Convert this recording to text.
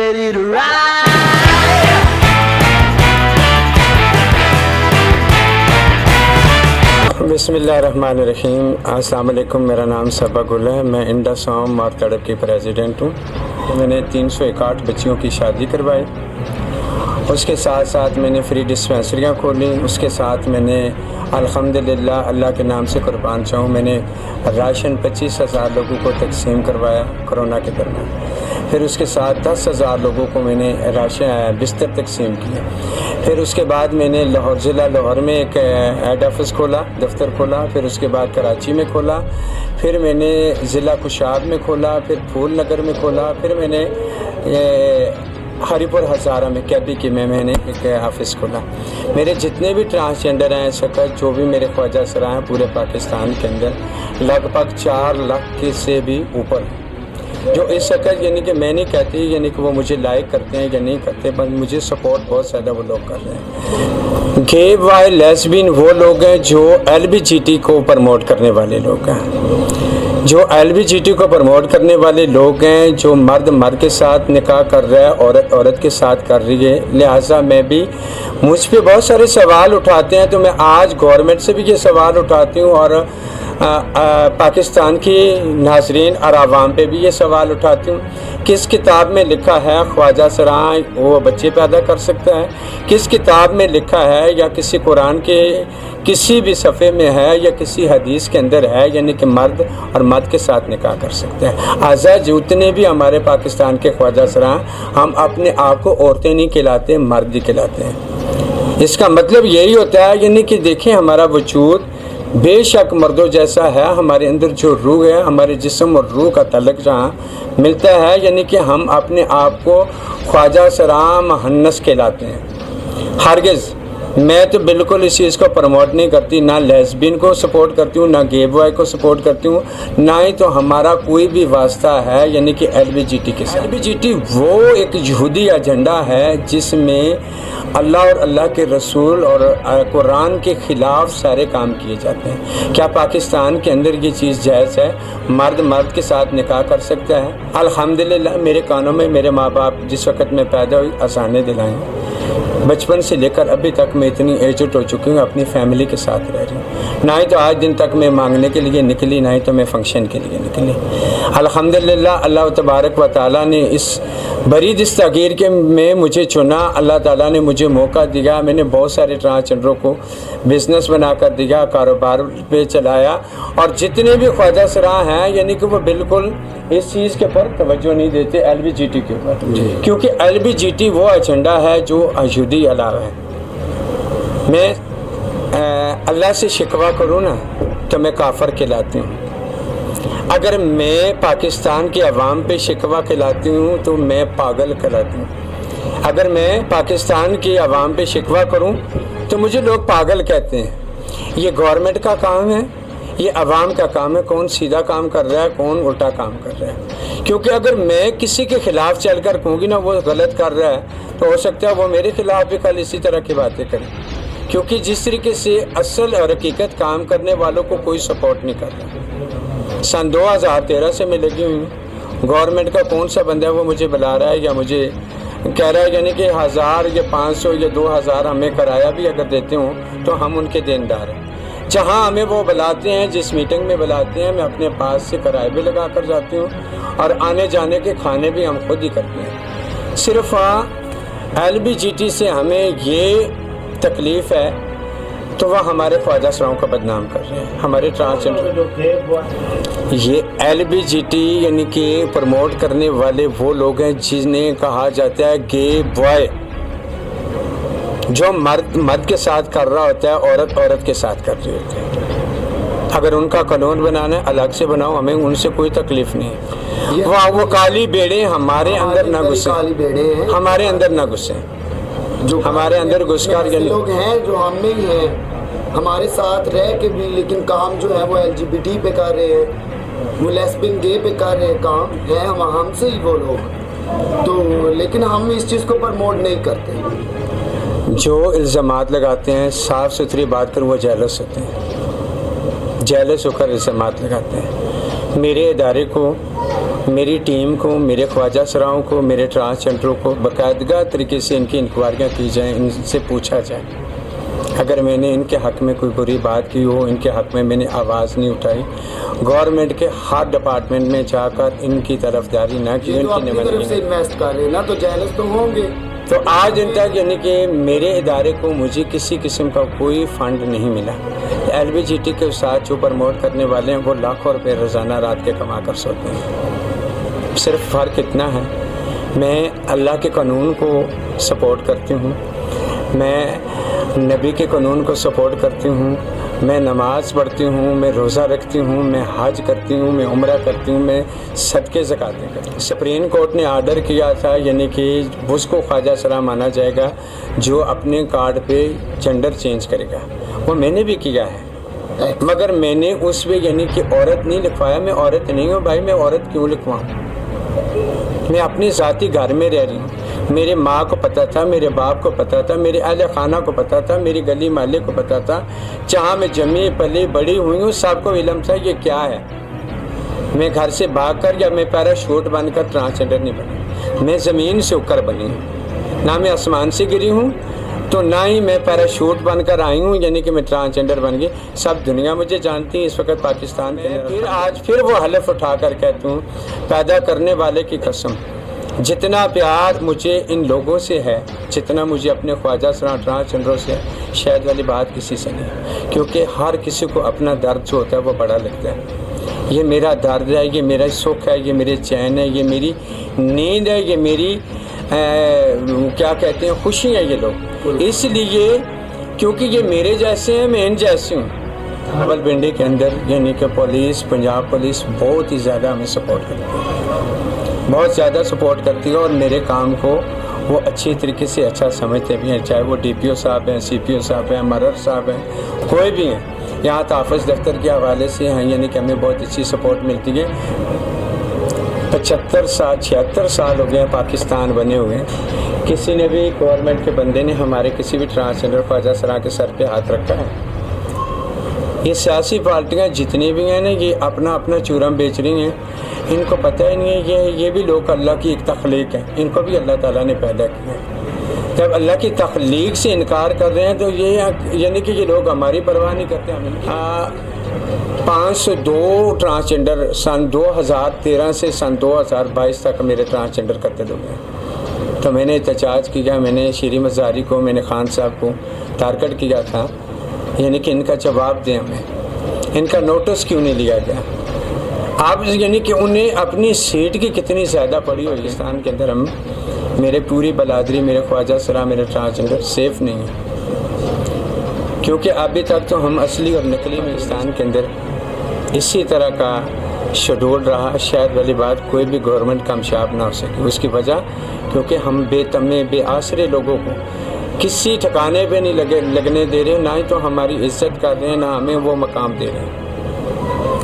ready to ride. बिस्मिल्लाहिर्रहमानिर्रहीम। अस्सलाम वालेकुम। मेरा नाम सबा गुल है। मैं इंडस होम और तड़प की प्रेसिडेंट हूँ। मैंने 361 बच्चियों की शादी करवाई। उसके साथ साथ मैंने फ्री डिस्पेंसरियाँ खोली। उसके साथ मैंने अल्हम्दुलिल्लाह अल्लाह के नाम से कुर्बान चाहूँ, मैंने राशन 25,000 लोगों को तकसीम करवाया कोरोना के दरमियान। फिर उसके साथ 10,000 लोगों को मैंने राशन बिस्तर तकसीम किए। फिर उसके बाद मैंने लाहौर ज़िला लाहौर में एक हेड ऑफिस खोला, दफ्तर खोला। फिर उसके बाद कराची में खोला। फिर मैंने ज़िला कुशाब में खोला। फिर फूल नगर में खोला। फिर मैंने हरीपुर हज़ारा में कैबी की में मैंने एक ऑफिस खोला। मेरे जितने भी ट्रांसजेंडर हैं इस वक्त, जो भी मेरे ख्वाजा सरा हैं पूरे पाकिस्तान के अंदर, लगभग 4 लाख के से भी ऊपर हैं, जो इस वक्त यानी कि मैं नहीं कहती यानी कि वो मुझे लाइक करते हैं या नहीं करते, पर मुझे सपोर्ट बहुत ज़्यादा वो लोग कर रहे हैं। गे वाई लेस्बियन वो लोग हैं जो LBGT को प्रमोट करने वाले लोग हैं, जो LBGT को प्रमोट करने वाले लोग हैं, जो मर्द के साथ निकाह कर रहा है, औरत के साथ कर रही है। लिहाजा मैं भी, मुझ पे बहुत सारे सवाल उठाते हैं, तो मैं आज गवर्नमेंट से भी ये सवाल उठाती हूँ और पाकिस्तान की नाज़रीन और आवाम पे भी ये सवाल उठाती हूँ। किस किताब में लिखा है ख्वाजा सराय वो बच्चे पैदा कर सकता है? किस किताब में लिखा है या किसी कुरान के किसी भी सफ़े में है या किसी हदीस के अंदर है यानी कि मर्द और मर्द के साथ निकाह कर सकते हैं? आज़ाद जितने भी हमारे पाकिस्तान के ख्वाजा सराय, हम अपने आप को औरतें नहीं कहलाते, मर्द ही कहलाते हैं। इसका मतलब यही होता है यानी कि देखें, हमारा वजूद बेशक मर्दों जैसा है, हमारे अंदर जो रूह है, हमारे जिस्म और रूह का तल्लुक़ जहाँ मिलता है, यानी कि हम अपने आप को ख्वाजा सराय मुहन्नस कहलाते हैं। हरगिज़ मैं तो बिल्कुल इस चीज़ को प्रमोट नहीं करती, ना लेस्बियन को सपोर्ट करती हूँ, ना गे बॉय को सपोर्ट करती हूँ, ना ही तो हमारा कोई भी वास्ता है यानी कि LBGT के साथ। LBGT वो एक यहूदी एजेंडा है जिसमें अल्लाह और अल्लाह के रसूल और कुरान के ख़िलाफ़ सारे काम किए जाते हैं। क्या पाकिस्तान के अंदर ये चीज़ जायज़ है? मर्द के साथ निकाह कर सकता है? अल्हम्दुलिल्लाह मेरे कानों में मेरे माँ बाप जिस वक़्त मैं पैदा हुई अज़ानें दिलाई। बचपन से लेकर अभी तक मैं इतनी एजड हो चुकी हूँ, अपनी फैमिली के साथ रह रही हूँ। ना ही तो आज दिन तक मैं मांगने के लिए निकली, ना ही तो मैं फंक्शन के लिए निकली। अल्हम्दुलिल्लाह अल्लाह तबारक व तआला ने इस बड़ी दस्तगीर के में मुझे चुना। अल्लाह ताला ने मुझे मौका दिया। मैंने बहुत सारे ट्रांसजेंडरों को बिज़नेस बनाकर दिया, कारोबार पे चलाया। और जितने भी ख्वाजा सराय हैं यानी कि वो बिल्कुल इस चीज़ के ऊपर तवज्जो नहीं देते LBGT के ऊपर, क्योंकि LBGT वो एजेंडा है जो यहूदी अलावा है। मैं अल्लाह से शिकवा करूँ ना तो मैं काफर कहलाती हूँ। अगर मैं पाकिस्तान के अवाम पे शिकवा कहलाती हूँ तो मैं पागल कहलाती हूँ। अगर मैं पाकिस्तान के अवाम पे शिकवा करूँ तो मुझे लोग पागल कहते हैं। ये गवर्नमेंट का काम है, ये अवाम का काम है। कौन सीधा काम कर रहा है, कौन उल्टा काम कर रहा है? क्योंकि अगर मैं किसी के ख़िलाफ़ चल कर कहूँगी ना वो गलत कर रहा है, तो हो सकता है वो मेरे ख़िलाफ़ भी कल इसी तरह की बातें करें। क्योंकि जिस तरीके से असल और हकीकत काम करने वालों को कोई सपोर्ट नहीं कर रहा। सन 2013 से मैं लगी हुई हूँ। गवर्नमेंट का कौन सा बंदा है वो मुझे बुला रहा है या मुझे कह रहा है यानी कि 1000 या 500 या 2000 हमें किराया भी अगर देते हों तो हम उनके देनदार हैं। जहाँ हमें वो बुलाते हैं, जिस मीटिंग में बुलाते हैं, मैं अपने पास से किराए भी लगा कर जाती हूँ और आने जाने के खाने भी हम खुद ही करते हैं। सिर्फ LBGT से हमें ये तकलीफ़ है तो वह हमारे ख्वाजा सरायों को बदनाम कर रहे हैं। हमारे ट्रांसजेंडर ये LBGT यानी कि प्रमोट करने वाले वो लोग हैं जिन्हें कहा जाता है गे बॉय, जो मर्द के साथ कर रहा होता है, औरत के साथ कर रही होती है। अगर उनका कानून बनाना है अलग से बनाओ, हमें उनसे कोई तकलीफ़ नहीं है। वो काली बेड़े हमारे अंदर ना घुसे, हमारे अंदर ना घुसे, जो हमारे अंदर घुसकर लोग हैं जो हम में ही हैं, हमारे साथ रह के भी लेकिन काम जो है वो LGBT पे कर रहे हैं, वो लेस्बियन गे पे कर रहे हैं, काम है हमसे ही वो लोग तो, लेकिन हम इस चीज़ को प्रमोट नहीं करते। जो इल्ज़ामात लगाते हैं साफ़ सुथरी बात कर वो जेलस होते हैं, जेलस होकर इल्ज़ामात लगाते हैं। मेरे इदारे को میری ٹیم کو، میرے خواجہ سراؤں کو، میرے ٹرانسجنڈروں کو باقاعدہ طریقے سے ان کی انکوائریاں کی جائیں، ان سے پوچھا جائے۔ اگر میں نے ان کے حق میں کوئی بری بات کی ہو، ان کے حق میں نے آواز نہیں اٹھائی، گورنمنٹ کے ہر ڈپارٹمنٹ میں جا کر ان کی طرفداری نہ کی، ان کی اپنی طرف سے انویسٹ کر رہے ہیں نا، تو جائلس تو ہوں گے۔ تو آج ان تک یعنی کہ میرے ادارے کو مجھے کسی قسم کا کوئی فنڈ نہیں ملا۔ LBGT کے ساتھ جو پروموٹ کرنے والے ہیں وہ لاکھوں روپے روزانہ رات کے کما کر سوتے ہیں۔ صرف فرق اتنا ہے، میں اللہ کے قانون کو سپورٹ کرتی ہوں، میں نبی کے قانون کو سپورٹ کرتی ہوں، میں نماز پڑھتی ہوں، میں روزہ رکھتی ہوں، میں حج کرتی ہوں، میں عمرہ کرتی ہوں، میں صدقے زکاتیں کرتی ہوں۔ سپریم کورٹ نے آرڈر کیا تھا یعنی کہ اس کو خواجہ سرا مانا جائے گا جو اپنے کارڈ پہ جنڈر چینج کرے گا، وہ میں نے بھی کیا ہے، مگر میں نے اس پہ یعنی کہ عورت نہیں لکھوایا۔ میں عورت نہیں ہوں بھائی، میں عورت کیوں لکھواؤں؟ میں اپنی ذاتی گھر میں رہ رہی ہوں، میرے ماں کو پتہ تھا، میرے باپ کو پتہ تھا، میرے اہل خانہ کو پتہ تھا، میری گلی محلے کو پتہ تھا، جہاں میں جمی پلی بڑی ہوئی ہوں سب کو علم تھا یہ کیا ہے۔ میں گھر سے بھاگ کر یا میں پیراشوٹ بن کر ٹرانسجنڈر نہیں بنی، میں زمین سے اکر بنی ہوں، نہ میں آسمان سے گری ہوں تو نہ ہی میں پیراشوٹ بن کر آئی ہوں یعنی کہ میں ٹرانسجنڈر بن گئی۔ سب دنیا مجھے جانتی ہے اس وقت پاکستان میں۔ پھر آج پھر وہ حلف اٹھا کر کہتا ہوں، پیدا کرنے والے کی قسم، جتنا پیار مجھے ان لوگوں سے ہے، جتنا مجھے اپنے خواجہ سرا ٹرانسجنڈروں سے ہے، شاید والی بات کسی سے نہیں، کیونکہ ہر کسی کو اپنا درد جو ہوتا ہے وہ بڑا لگتا ہے۔ یہ میرا درد ہے، یہ میرا سکھ ہے، یہ میرے چین ہے، یہ میری نیند ہے، یہ میری کیا کہتے ہیں خوشی ہے یہ لوگ، اس لیے کیونکہ یہ میرے جیسے ہیں، میں ان جیسے ہوں۔ راولپنڈی کے اندر یعنی کہ پولیس، پنجاب پولیس بہت ہی زیادہ ہمیں سپورٹ کرتی ہے، بہت زیادہ سپورٹ کرتی ہے، اور میرے کام کو وہ اچھی طریقے سے اچھا سمجھتے بھی ہیں، چاہے وہ DPO صاحب ہیں، CPO صاحب ہیں، مرر صاحب ہیں، کوئی بھی ہیں، یہاں تحفظ دفتر کے حوالے سے ہیں یعنی کہ ہمیں بہت اچھی سپورٹ ملتی ہے۔ 76 سال ہو گئے ہیں پاکستان بنے ہوئے ہیں، کسی نے بھی گورنمنٹ کے بندے نے ہمارے کسی بھی ٹرانسجنڈر خواجہ سرا کے سر پہ ہاتھ رکھا ہے؟ یہ سیاسی پارٹیاں جتنی بھی ہیں نا یہ اپنا اپنا چورم بیچ رہی ہیں، ان کو پتہ ہی نہیں ہے یہ بھی لوگ اللہ کی ایک تخلیق ہے، ان کو بھی اللہ تعالیٰ نے پیدا کیا ہے۔ جب اللہ کی تخلیق سے انکار کر رہے ہیں تو یہ یعنی کہ یہ لوگ ہماری پرواہ نہیں کرتے۔ ہمیں 502 ٹرانسجنڈر سن 2013 سے سن 2022 تک میرے ٹرانسجنڈر قتل ہو گئے، تو میں نے احتجاج کیا، میں نے شیری مزاری کو، میں نے خان صاحب کو ٹارگٹ کیا تھا یعنی کہ ان کا جواب دیں، ہمیں ان کا نوٹس کیوں نہیں لیا گیا؟ آپ یعنی کہ انہیں اپنی سیٹ کی کتنی زیادہ پڑی ہوئی پاکستان کے اندر، ہم میرے پوری بلادری، میرے خواجہ سرا، میرے ٹرانسجنڈر سیف نہیں ہیں، کیونکہ ابھی تک تو ہم اصلی اور نقلی پاکستان کے اندر اسی طرح کا شیڈول رہا، شاید والی بات کوئی بھی گورنمنٹ کامیاب نہ ہو سکے۔ اس کی وجہ کیونکہ ہم بے تمے بے آسرے لوگوں کو کسی ٹھکانے پہ نہیں لگنے دے رہے، نہ ہی تو ہماری عزت کر رہے ہیں، نہ ہمیں وہ مقام دے رہے ہیں۔